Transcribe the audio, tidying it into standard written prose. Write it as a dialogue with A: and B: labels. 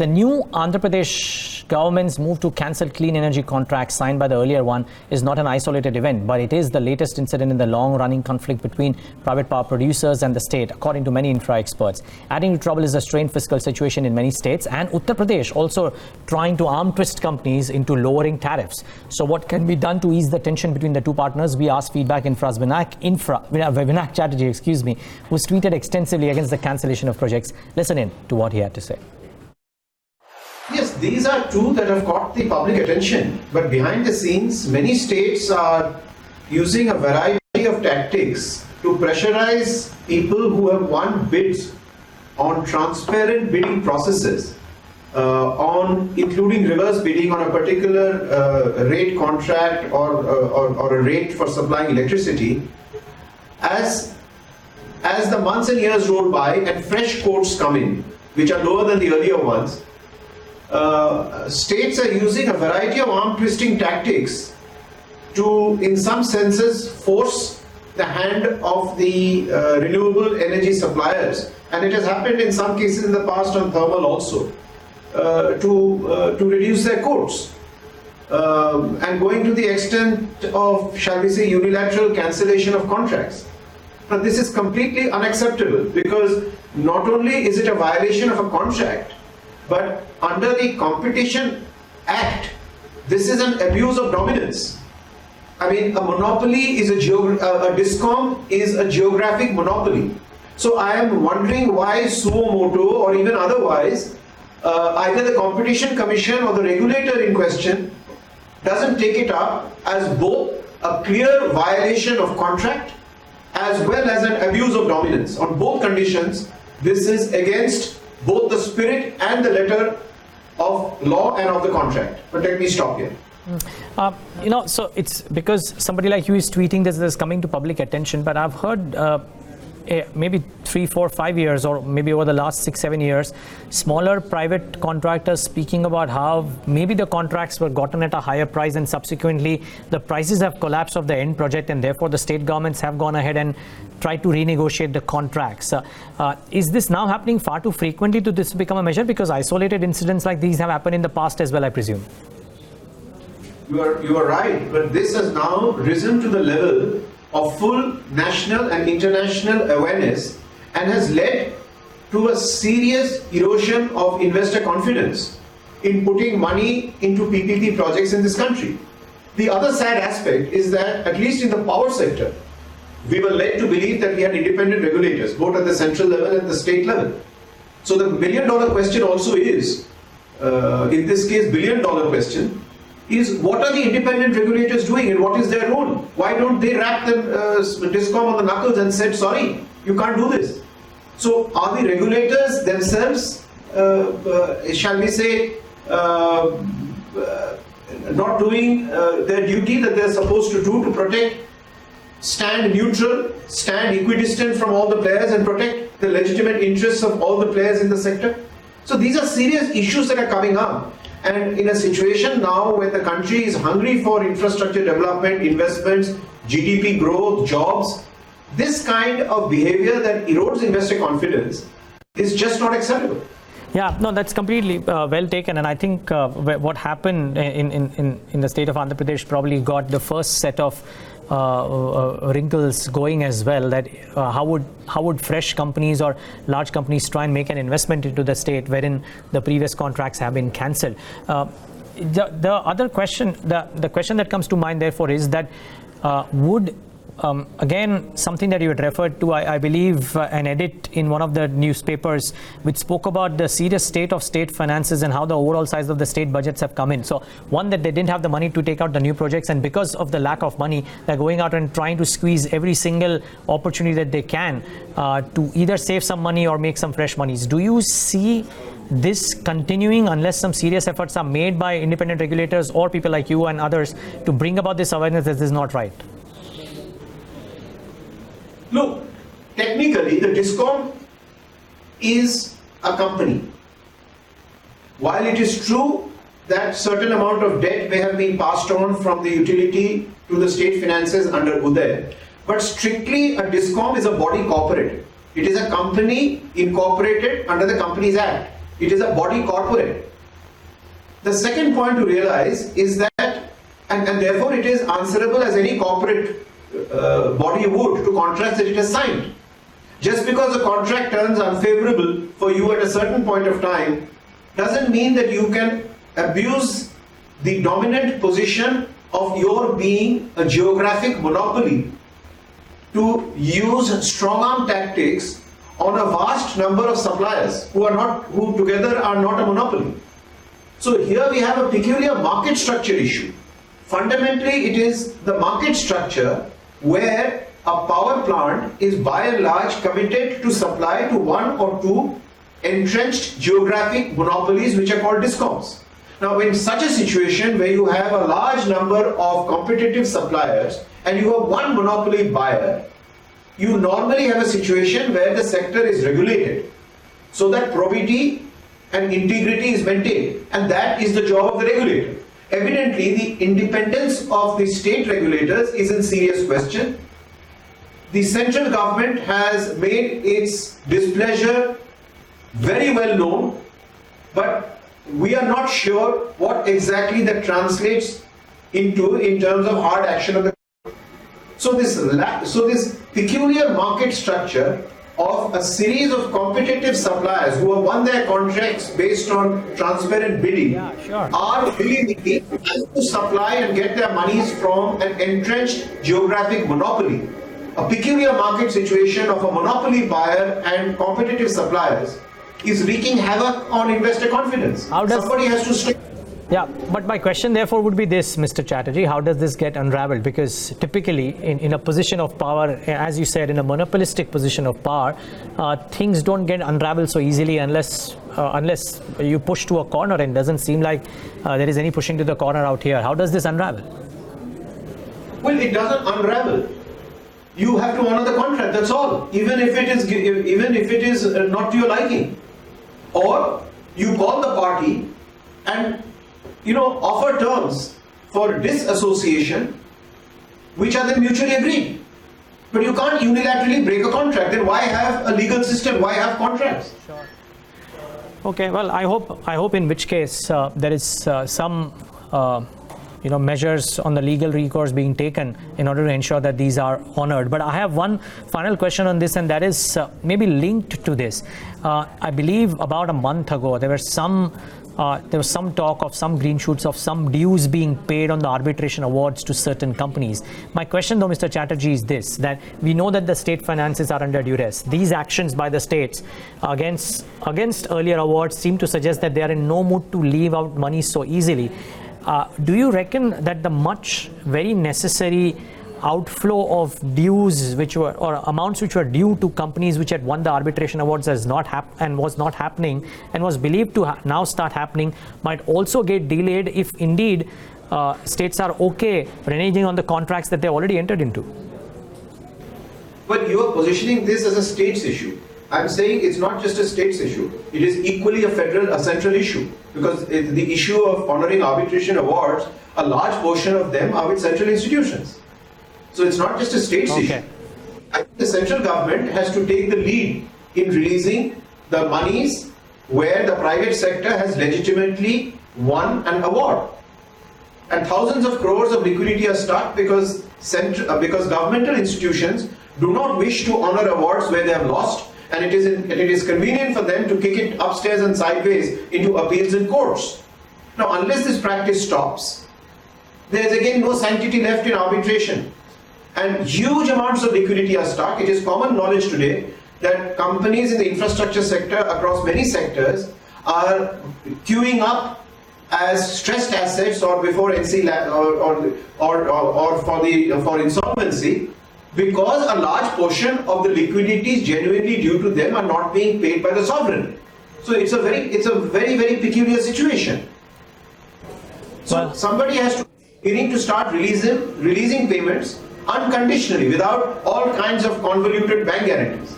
A: The new Andhra Pradesh government's move to cancel clean energy contracts signed by the earlier one is not an isolated event, but it is the latest incident in the long-running conflict between private power producers and the state, according to many infra experts. Adding to trouble is the strained fiscal situation in many states, and Uttar Pradesh also trying to arm twist companies into lowering tariffs. So what can be done to ease the tension between the two partners? We asked Feedback Infra's Vinayak Chatterjee, who's tweeted extensively against the cancellation of projects. Listen in to what he had to say.
B: Yes, these are two that have caught the public attention, but behind the scenes, many states are using a variety of tactics to pressurize people who have won bids on transparent bidding processes, including reverse bidding on a particular rate contract or a rate for supplying electricity. As the months and years roll by and fresh quotes come in, which are lower than the earlier ones, states are using a variety of arm twisting tactics to, in some senses, force the hand of the renewable energy suppliers, and it has happened in some cases in the past on thermal also, to reduce their quotes, and going to the extent of, shall we say, unilateral cancellation of contracts. Now, this is completely unacceptable, because not only is it a violation of a contract, but under the Competition Act, this is an abuse of dominance. I mean, a monopoly is a DISCOM is a geographic monopoly. So I am wondering why suo moto or even otherwise, either the Competition Commission or the regulator in question doesn't take it up as both a clear violation of contract as well as an abuse of dominance. On both conditions, this is against both the spirit and the letter of law and of the contract. But let me stop here.
A: So it's because somebody like you is tweeting this is coming to public attention, but I've heard maybe 3, 4, 5 years, or maybe over the last 6, 7 years, smaller private contractors speaking about how maybe the contracts were gotten at a higher price and subsequently the prices have collapsed of the end project, and therefore the state governments have gone ahead and tried to renegotiate the contracts. Is this now happening far too frequently to this become a measure? Because isolated incidents like these have happened in the past as well, I presume.
B: You are right, but this has now risen to the level of full national and international awareness and has led to a serious erosion of investor confidence in putting money into PPP projects in this country. The other sad aspect is that, at least in the power sector, we were led to believe that we had independent regulators, both at the central level and the state level. So the million-dollar question also is, in this case, billion-dollar question, is what are the independent regulators doing and what is their role? Why don't they rap the DISCOM on the knuckles and said, sorry, you can't do this? So are the regulators themselves, shall we say, not doing their duty that they're supposed to do to protect, stand neutral, stand equidistant from all the players and protect the legitimate interests of all the players in the sector? So these are serious issues that are coming up. And in a situation now when the country is hungry for infrastructure development, investments, GDP growth, jobs, this kind of behavior that erodes investor confidence is just not acceptable.
A: Yeah, no, that's completely well taken. And I think what happened in the state of Andhra Pradesh probably got the first set of wrinkles going as well, that how would fresh companies or large companies try and make an investment into the state wherein the previous contracts have been cancelled. The other question, the question that comes to mind therefore is that would again, something that you had referred to, I believe, an edit in one of the newspapers which spoke about the serious state of state finances and how the overall size of the state budgets have come in. So one, that they didn't have the money to take out the new projects, and because of the lack of money, they're going out and trying to squeeze every single opportunity that they can to either save some money or make some fresh monies. Do you see this continuing unless some serious efforts are made by independent regulators or people like you and others to bring about this awareness that this is not right?
B: Look, technically the DISCOM is a company. While it is true that certain amount of debt may have been passed on from the utility to the state finances under UDAY, but strictly a DISCOM is a body corporate. It is a company incorporated under the Companies Act. It is a body corporate. The second point to realize is that, and therefore it is answerable as any corporate body would to contracts that it has signed. Just because the contract turns unfavorable for you at a certain point of time doesn't mean that you can abuse the dominant position of your being a geographic monopoly to use strong arm tactics on a vast number of suppliers who together are not a monopoly. So here we have a peculiar market structure issue. Fundamentally, it is the market structure where a power plant is by and large committed to supply to one or two entrenched geographic monopolies which are called discoms. Now, in such a situation where you have a large number of competitive suppliers and you have one monopoly buyer, you normally have a situation where the sector is regulated so that probity and integrity is maintained, and that is the job of the regulator. Evidently, the independence of the state regulators is in serious question. The central government has made its displeasure very well known, but we are not sure what exactly that translates into in terms of hard action of the. So this peculiar market structure of a series of competitive suppliers who have won their contracts based on transparent bidding are really to supply and get their monies from an entrenched geographic monopoly. A peculiar market situation of a monopoly buyer and competitive suppliers is wreaking havoc on investor confidence. Somebody has to stay.
A: Yeah, but my question therefore would be this, Mr. Chatterjee, how does this get unraveled? Because typically in a position of power, as you said, in a monopolistic position of power, things don't get unraveled so easily unless you push to a corner, and doesn't seem like there is any pushing to the corner out here. How does this unravel?
B: Well, it doesn't unravel. You have to honor the contract, that's all, even if it is not to your liking. Or you call the party and offer terms for disassociation which are then mutually agreed. But you can't unilaterally break a contract. Then why have a legal system? Why have contracts?
A: Sure. Okay, well, I hope in which case there is some measures on the legal recourse being taken in order to ensure that these are honored. But I have one final question on this, and that is maybe linked to this. I believe about a month ago there was some talk of some green shoots of some dues being paid on the arbitration awards to certain companies. My question though, Mr. Chatterjee, is this, that we know that the state finances are under duress. These actions by the states against earlier awards seem to suggest that they are in no mood to leave out money so easily. Do you reckon that the very necessary outflow of dues or amounts which were due to companies which had won the arbitration awards was not happening and was believed to now start happening might also get delayed if indeed states are okay reneging on the contracts that they already entered into?
B: But you are positioning this as a states issue. I'm saying it's not just a states issue. It is equally a central issue, because the issue of honoring arbitration awards, a large portion of them are with central institutions. So it's not just a states issue. I think the central government has to take the lead in releasing the monies where the private sector has legitimately won an award. And thousands of crores of liquidity are stuck because governmental institutions do not wish to honor awards where they have lost, and it is convenient for them to kick it upstairs and sideways into appeals in courts. Now, unless this practice stops, there is again no sanctity left in arbitration, and huge amounts of liquidity are stuck. It is common knowledge today that companies in the infrastructure sector across many sectors are queuing up as stressed assets or before NC or for insolvency, because a large portion of the liquidities genuinely due to them are not being paid by the sovereign. So it's a very, very peculiar situation. So somebody has to start releasing payments unconditionally without all kinds of convoluted bank guarantees.